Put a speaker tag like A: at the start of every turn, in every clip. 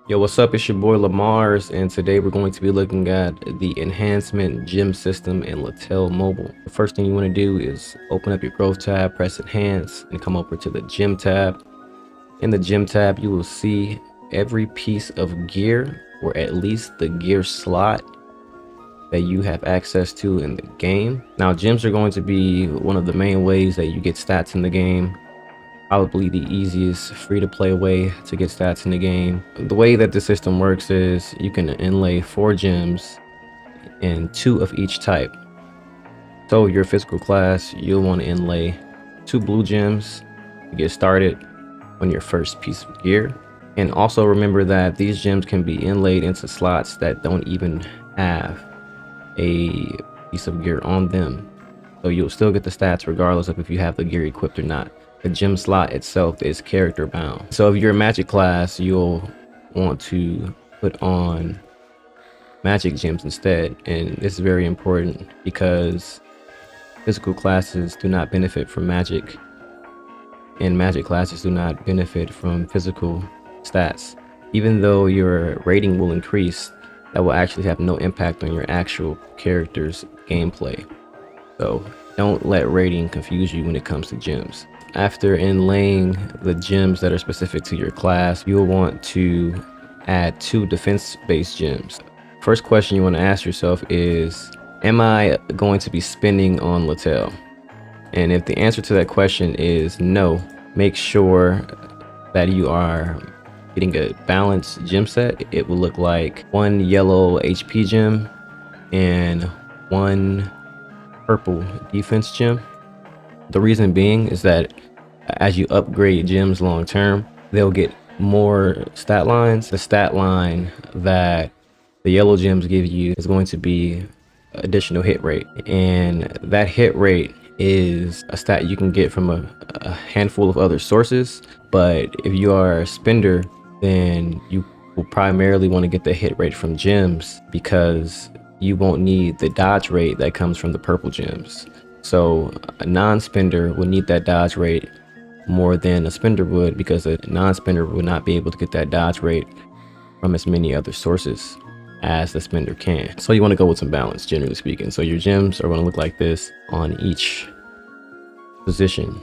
A: Yo, what's up? It's your boy lemarss, and today we're going to be looking at the enhancement gem system in LaTale Mobile. The first thing you want to do is open up your growth tab, press enhance, and come over to the gem tab. In the gem tab, you will see every piece of gear, or at least the gear slot that you have access to in the game. Now, gems are going to be one of the main ways that you get stats in the game. Probably the easiest free-to-play way to get stats in the game. The way that the system works is you can inlay 4 gems and 2 of each type. So your physical class, you'll want to inlay 2 blue gems to get started on your first piece of gear. And also remember that these gems can be inlaid into slots that don't even have a piece of gear on them. So you'll still get the stats regardless of if you have the gear equipped or not. The gem slot itself is character bound. So if you're a magic class, you'll want to put on magic gems instead. And this is very important because physical classes do not benefit from magic, and magic classes do not benefit from physical stats. Even though your rating will increase, that will actually have no impact on your actual character's gameplay. So don't let rating confuse you when it comes to gems. After inlaying the gems that are specific to your class, you'll want to add 2 defense-based gems. First question you want to ask yourself is, am I going to be spending on LaTale? And if the answer to that question is no, make sure that you are getting a balanced gem set. It will look like 1 yellow HP gem and 1 purple defense gem. The reason being is that as you upgrade gems long term, they'll get more stat lines. The stat line that the yellow gems give you is going to be additional hit rate, and that hit rate is a stat you can get from a handful of other sources. But if you are a spender, then you will primarily want to get the hit rate from gems because you won't need the dodge rate that comes from the purple gems. So a non-spender would need that dodge rate more than a spender would, because a non-spender would not be able to get that dodge rate from as many other sources as the spender can. So you want to go with some balance, generally speaking. So your gems are going to look like this on each position.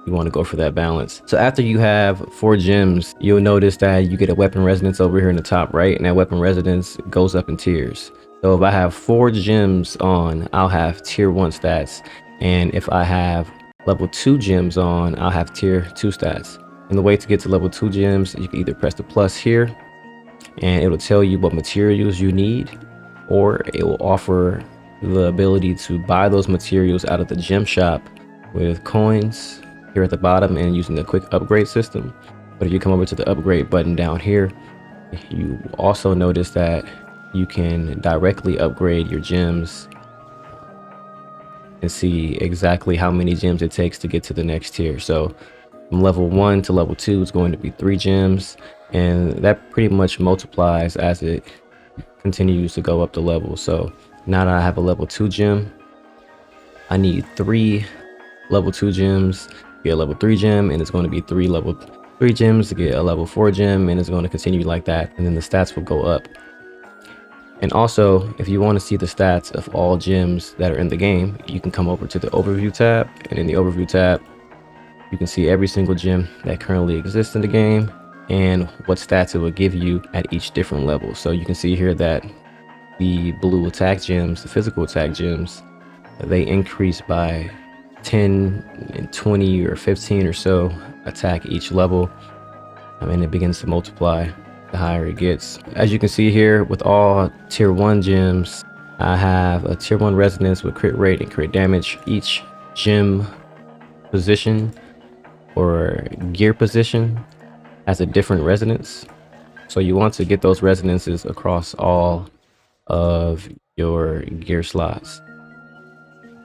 A: You want to go for that balance. So after you have 4 gems, you'll notice that you get a weapon resonance over here in the top right, and that weapon resonance goes up in tiers. So if I have 4 gems on, I'll have tier 1 stats. And if I have level 2 gems on, I'll have tier 2 stats. And the way to get to level 2 gems, you can either press the plus here and it will tell you what materials you need, or it will offer the ability to buy those materials out of the gem shop with coins here at the bottom and using the quick upgrade system. But if you come over to the upgrade button down here, you also notice that you can directly upgrade your gems and see exactly how many gems it takes to get to the next tier. So from level 1 to level 2 is going to be 3 gems, and that pretty much multiplies as it continues to go up the level. So now that I have a level 2 gem, I need 3 level 2 gems to get a level 3 gem, and it's going to be 3 level 3 gems to get a level 4 gem, and it's going to continue like that, and then the stats will go up. And also, if you want to see the stats of all gems that are in the game, you can come over to the overview tab, and in the overview tab, you can see every single gem that currently exists in the game and what stats it will give you at each different level. So you can see here that the blue attack gems, the physical attack gems, they increase by 10 and 20 or 15 or so attack each level, and it begins to multiply the higher it gets. As you can see here, with all tier 1 gems, I have a tier 1 resonance with crit rate and crit damage. Each gem position or gear position has a different resonance, so you want to get those resonances across all of your gear slots.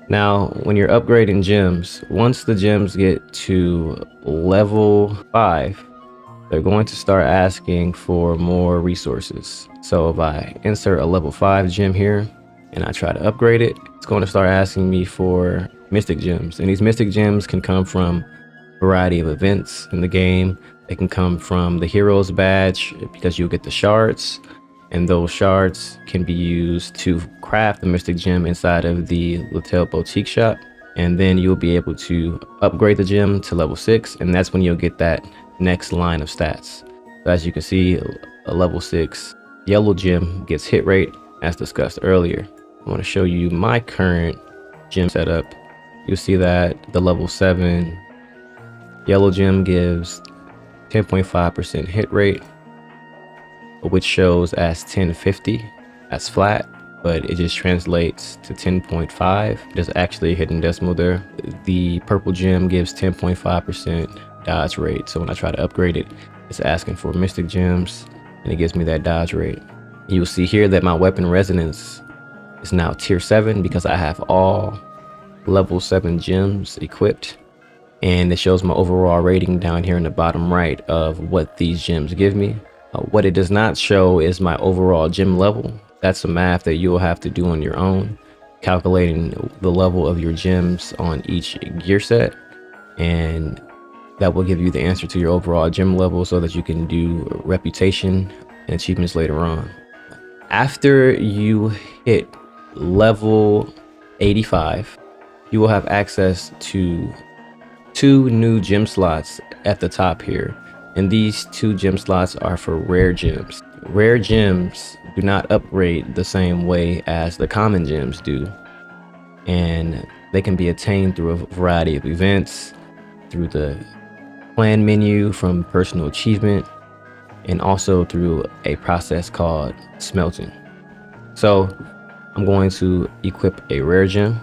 A: Now, when you're upgrading gems, once the gems get to level 5, they're going to start asking for more resources. So if I insert a level 5 gem here and I try to upgrade it, it's going to start asking me for mystic gems. And these mystic gems can come from a variety of events in the game. It can come from the hero's badge because you'll get the shards, and those shards can be used to craft the mystic gem inside of the LaTale boutique shop. And then you'll be able to upgrade the gem to level 6, and that's when you'll get that next line of stats. So as you can see, a level 6 yellow gem gets hit rate as discussed earlier. I want to show you my current gem setup. You'll see that the level 7 yellow gem gives 10.5% hit rate, which shows as 1050 as flat, but it just translates to 10.5. There's actually a hidden decimal there. The purple gem gives 10.5% dodge rate, so when I try to upgrade it, it's asking for mystic gems and it gives me that dodge rate. You'll see here that my weapon resonance is now tier 7 because I have all level 7 gems equipped, and it shows my overall rating down here in the bottom right of what these gems give me. What it does not show is my overall gem level. That's some math that you'll have to do on your own, calculating the level of your gems on each gear set, and that will give you the answer to your overall gem level so that you can do reputation and achievements later on. After you hit level 85, you will have access to 2 new gem slots at the top here, and these 2 gem slots are for rare gems. Rare gems do not upgrade the same way as the common gems do, and they can be attained through a variety of events, through the clan menu from personal achievement, and also through a process called smelting. So I'm going to equip a rare gem.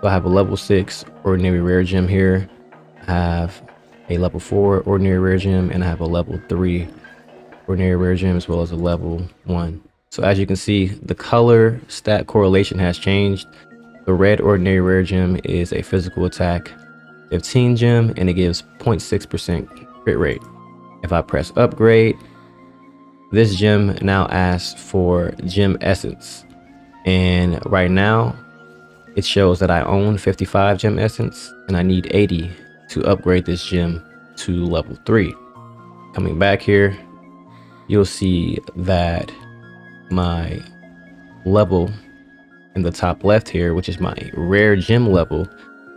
A: So I have a level 6 ordinary rare gem here. I have a level 4 ordinary rare gem, and I have a level 3 ordinary rare gem, as well as a level 1. So as you can see, the color stat correlation has changed. The red ordinary rare gem is a physical attack 15 gem, and it gives 0.6% crit rate. If I press upgrade, this gem now asks for gem essence, and right now it shows that I own 55 gem essence and I need 80 to upgrade this gem to level 3. Coming back here, you'll see that my level in the top left here, which is my rare gem level,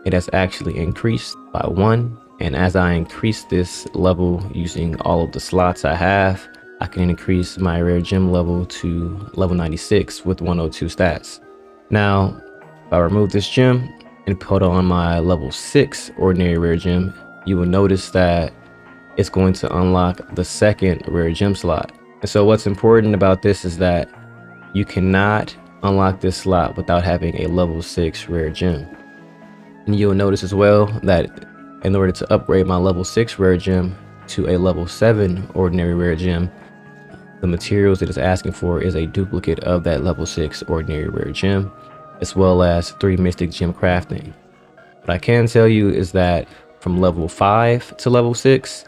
A: it has actually increased by 1. And as I increase this level using all of the slots I have, I can increase my rare gem level to level 96 with 102 stats. Now, if I remove this gem and put on my level 6 ordinary rare gem, you will notice that it's going to unlock the second rare gem slot. And so what's important about this is that you cannot unlock this slot without having a level 6 rare gem. And you'll notice as well that in order to upgrade my level 6 rare gem to a level 7 ordinary rare gem, the materials it is asking for is a duplicate of that level 6 ordinary rare gem, as well as 3 mystic gem crafting. What I can tell you is that from level 5 to level 6,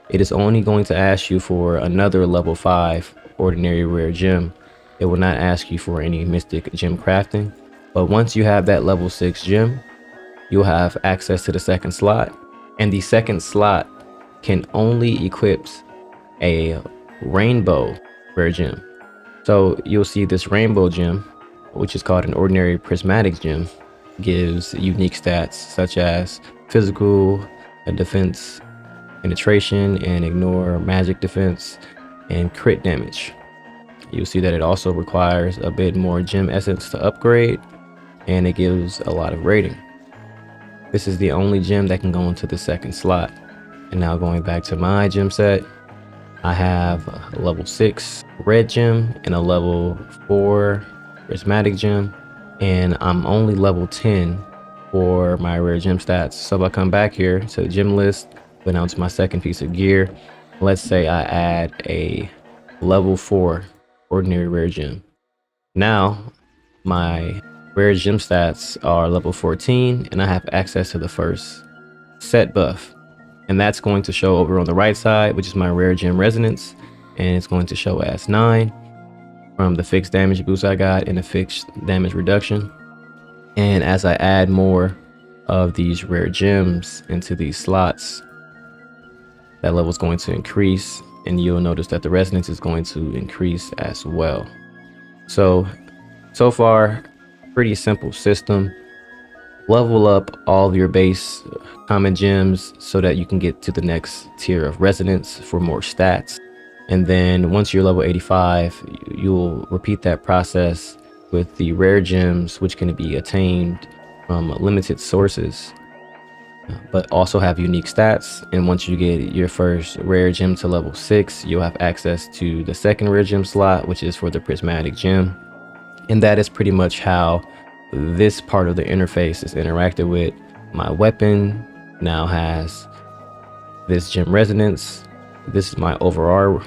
A: it is only going to ask you for another level 5 ordinary rare gem. It will not ask you for any mystic gem crafting. But once you have that level 6 gem, you'll have access to the second slot, and the second slot can only equip a rainbow rare gem. So you'll see this rainbow gem, which is called an ordinary prismatic gem, gives unique stats such as physical defense, penetration, and ignore magic defense, and crit damage. You'll see that it also requires a bit more gem essence to upgrade, and it gives a lot of rating. This is the only gem that can go into the second slot. And now going back to my gem set, I have a level 6 red gem and a level 4 prismatic gem, and I'm only level 10 for my rare gem stats. So if I come back here to the gem list, go down to my second piece of gear, let's say I add a level 4 ordinary rare gem. Now my rare gem stats are level 14, and I have access to the first set buff, and that's going to show over on the right side, which is my rare gem resonance, and it's going to show as 9 from the fixed damage boost I got and the fixed damage reduction. And as I add more of these rare gems into these slots, that level is going to increase, and you'll notice that the resonance is going to increase as well. So far, pretty simple system. Level up all of your base common gems so that you can get to the next tier of resonance for more stats. And then once you're level 85, you'll repeat that process with the rare gems, which can be attained from limited sources, but also have unique stats. And once you get your first rare gem to level 6, you'll have access to the second rare gem slot, which is for the prismatic gem. And that is pretty much how this part of the interface is interacted with. My weapon now has this gem resonance. This is my overall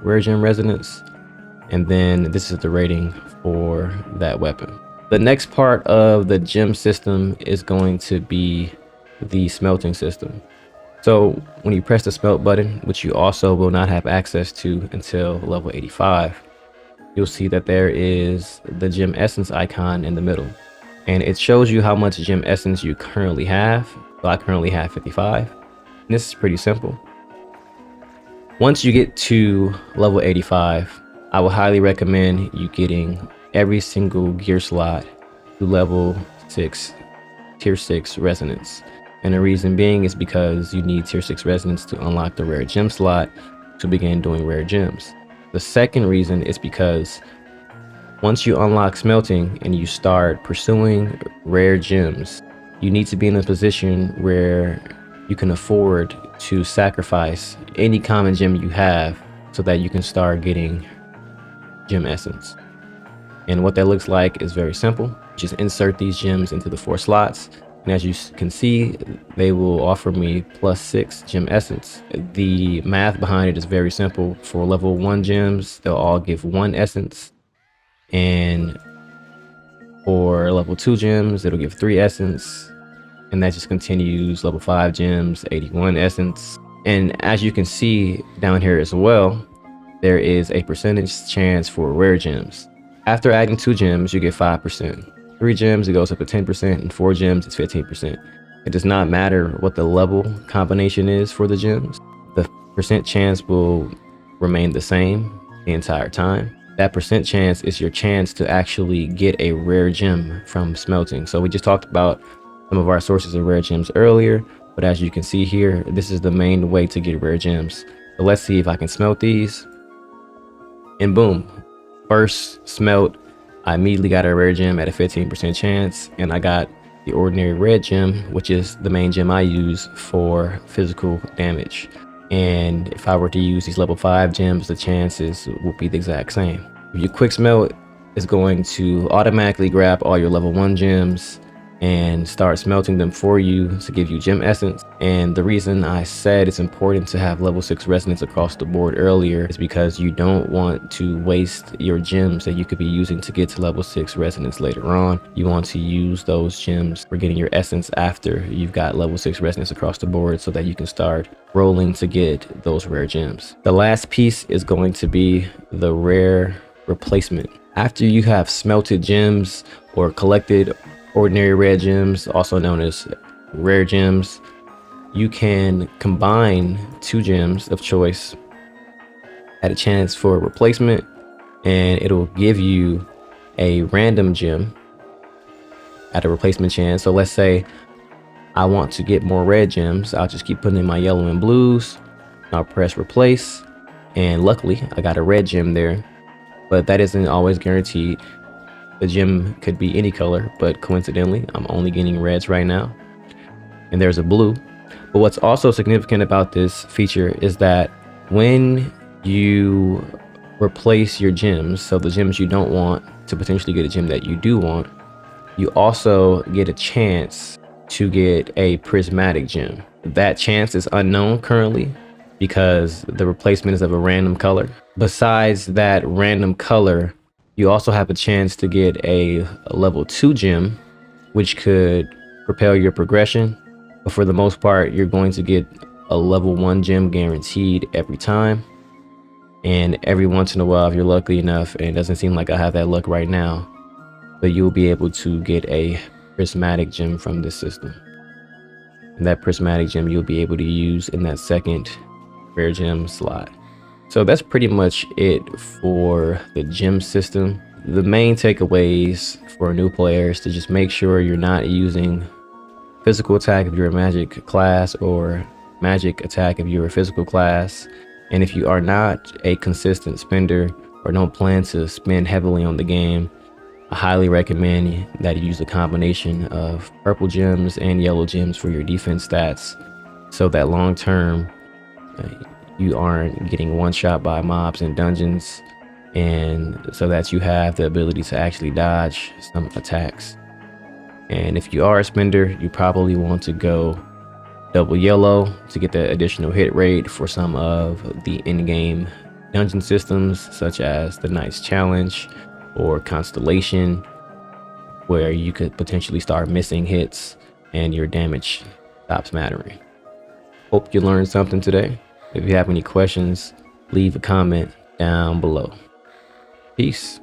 A: rare gem resonance, and then this is the rating for that weapon. The next part of the gem system is going to be the smelting system. So when you press the smelt button, which you also will not have access to until level 85, you'll see that there is the gem essence icon in the middle, and it shows you how much gem essence you currently have. So I currently have 55, and this is pretty simple. Once you get to level 85, I would highly recommend you getting every single gear slot to level 6, tier 6 resonance. And the reason being is because you need tier 6 resonance to unlock the rare gem slot to begin doing rare gems. The second reason is because once you unlock smelting and you start pursuing rare gems, you need to be in a position where you can afford to sacrifice any common gem you have so that you can start getting gem essence. And what that looks like is very simple. Just insert these gems into the 4 slots, and as you can see, they will offer me +6 gem essence. The math behind it is very simple. For level 1 gems, they'll all give 1 essence, and for level 2 gems, it'll give 3 essence, and that just continues. Level 5 gems, 81 essence. And as you can see down here as well, there is a percentage chance for rare gems. After adding 2 gems, you get 5%. 3 gems, it goes up to 10%, and 4 gems, it's 15%. It does not matter what the level combination is for the gems. The percent chance will remain the same the entire time. That percent chance is your chance to actually get a rare gem from smelting. So we just talked about some of our sources of rare gems earlier, but as you can see here, this is the main way to get rare gems. So let's see if I can smelt these, and boom, first smelt, I immediately got a rare gem at a 15% chance, and I got the ordinary red gem, which is the main gem I use for physical damage. And if I were to use these level 5 gems, the chances would be the exact same. Your quick smelt is going to automatically grab all your level 1 gems and start smelting them for you to give you gem essence. And the reason I said it's important to have level 6 resonance across the board earlier is because you don't want to waste your gems that you could be using to get to level 6 resonance later on. You want to use those gems for getting your essence after you've got level 6 resonance across the board so that you can start rolling to get those rare gems. The last piece is going to be the rare replacement. After you have smelted gems or collected ordinary red gems, also known as rare gems, you can combine 2 gems of choice at a chance for a replacement, and it'll give you a random gem at a replacement chance. So let's say I want to get more red gems, I'll just keep putting in my yellow and blues, I'll press replace, and luckily I got a red gem there, but that isn't always guaranteed. The gem could be any color, but coincidentally, I'm only getting reds right now. And there's a blue. But what's also significant about this feature is that when you replace your gems, so the gems you don't want to potentially get a gem that you do want, you also get a chance to get a prismatic gem. That chance is unknown currently because the replacement is of a random color. Besides that random color, you also have a chance to get a level 2 gem, which could propel your progression. But for the most part, you're going to get a level 1 gem guaranteed every time. And every once in a while, if you're lucky enough, and it doesn't seem like I have that luck right now, but you'll be able to get a prismatic gem from this system. And that prismatic gem you'll be able to use in that second rare gem slot. So that's pretty much it for the gem system. The main takeaways for a new player is to just make sure you're not using physical attack if you're a magic class or magic attack if you're a physical class. And if you are not a consistent spender or don't plan to spend heavily on the game, I highly recommend that you use a combination of purple gems and yellow gems for your defense stats, so that long term you aren't getting one shot by mobs in dungeons, and so that you have the ability to actually dodge some attacks. And if you are a spender, you probably want to go double yellow to get the additional hit rate for some of the in-game dungeon systems, such as the Knight's Challenge or Constellation, where you could potentially start missing hits and your damage stops mattering. Hope you learned something today. If you have any questions, leave a comment down below. Peace.